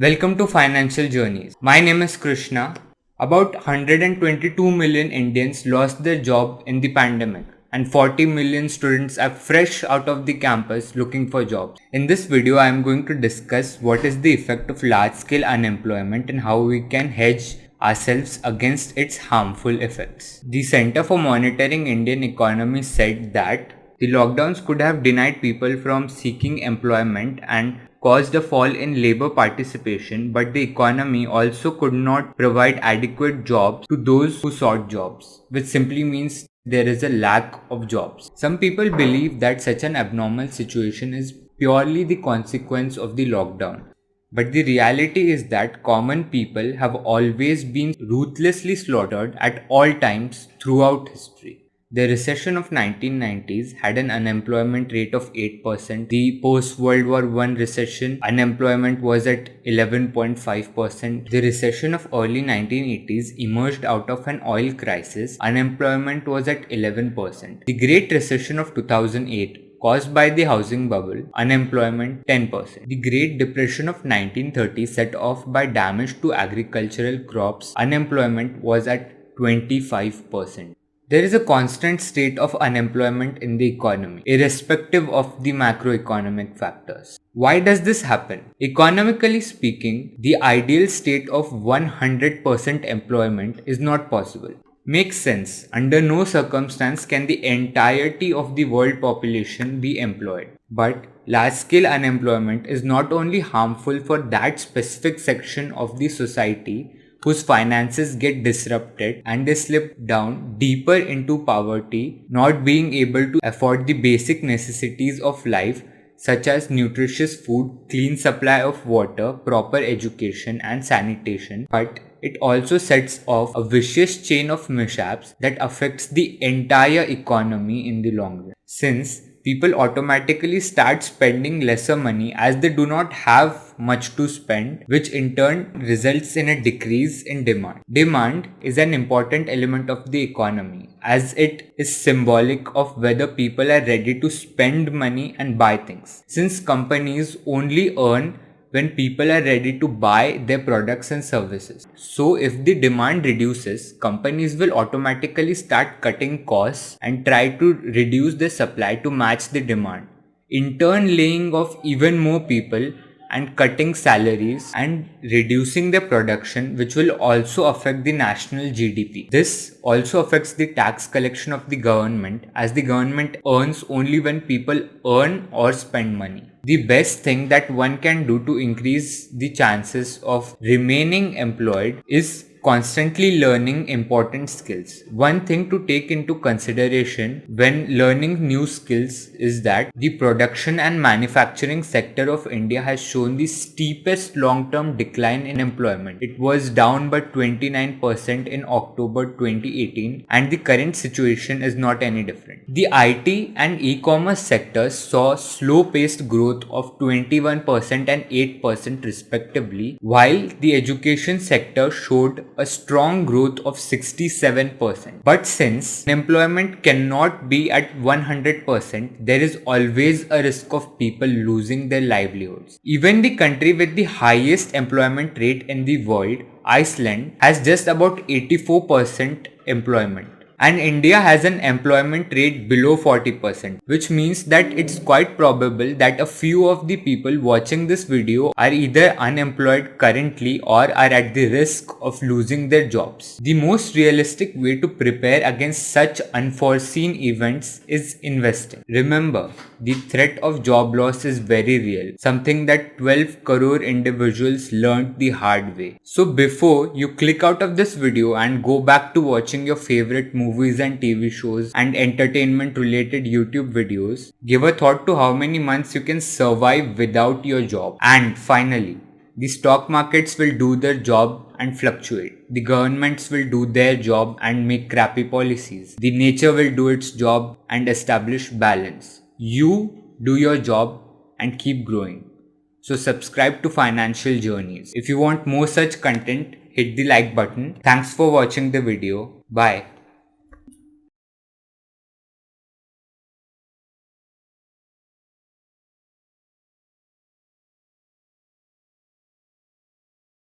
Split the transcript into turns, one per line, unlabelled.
Welcome to Financial Journeys. My name is Krishna. About 122 million Indians lost their job in the pandemic, and 40 million students are fresh out of the campus looking for jobs. In this video, I am going to discuss what is the effect of large-scale unemployment and how we can hedge ourselves against its harmful effects. The Center for Monitoring Indian Economy said that the lockdowns could have denied people from seeking employment and caused a fall in labor participation, but the economy also could not provide adequate jobs to those who sought jobs, which simply means there is a lack of jobs. Some people believe that such an abnormal situation is purely the consequence of the lockdown. But the reality is that common people have always been ruthlessly slaughtered at all times throughout history. The recession of 1990s had an unemployment rate of 8%. The post-World War I recession, unemployment was at 11.5%. The recession of early 1980s emerged out of an oil crisis. Unemployment was at 11%. The Great Recession of 2008 caused by the housing bubble, unemployment 10%. The Great Depression of 1930 set off by damage to agricultural crops, unemployment was at 25%. There is a constant state of unemployment in the economy, irrespective of the macroeconomic factors. Why does this happen? Economically speaking, the ideal state of 100% employment is not possible. Makes sense. Under no circumstance can the entirety of the world population be employed. But large-scale unemployment is not only harmful for that specific section of the society whose finances get disrupted and they slip down deeper into poverty, not being able to afford the basic necessities of life such as nutritious food, clean supply of water, proper education and sanitation, but it also sets off a vicious chain of mishaps that affects the entire economy in the long run. Since people automatically start spending lesser money as they do not have much to spend, which in turn results in a decrease in demand. Demand is an important element of the economy as it is symbolic of whether people are ready to spend money and buy things. Since companies only earn when people are ready to buy their products and services. So if the demand reduces, companies will automatically start cutting costs and try to reduce the supply to match the demand, in turn laying off even more people and cutting salaries and reducing their production, which will also affect the national GDP. This also affects the tax collection of the government as the government earns only when people earn or spend money. The best thing that one can do to increase the chances of remaining employed is constantly learning important skills. One thing to take into consideration when learning new skills is that the production and manufacturing sector of India has shown the steepest long-term decline in employment. It was down by 29% in October 2018 and the current situation is not any different. The IT and e-commerce sectors saw slow-paced growth of 21% and 8% respectively, while the education sector showed a strong growth of 67%. But since employment cannot be at 100%, there is always a risk of people losing their livelihoods. Even the country with the highest employment rate in the world, Iceland, has just about 84% employment. And India has an employment rate below 40%, which means that it's quite probable that a few of the people watching this video are either unemployed currently or are at the risk of losing their jobs. The most realistic way to prepare against such unforeseen events is investing. Remember, the threat of job loss is very real, something that 12 crore individuals learned the hard way. So before you click out of this video and go back to watching your favorite movies and TV shows and entertainment related YouTube videos, give a thought to how many months you can survive without your job. And finally, the stock markets will do their job and fluctuate. The governments will do their job and make crappy policies. The nature will do its job and establish balance. You do your job and keep growing. So subscribe to Financial Journeys. If you want more such content, hit the like button. Thanks for watching the video. Bye.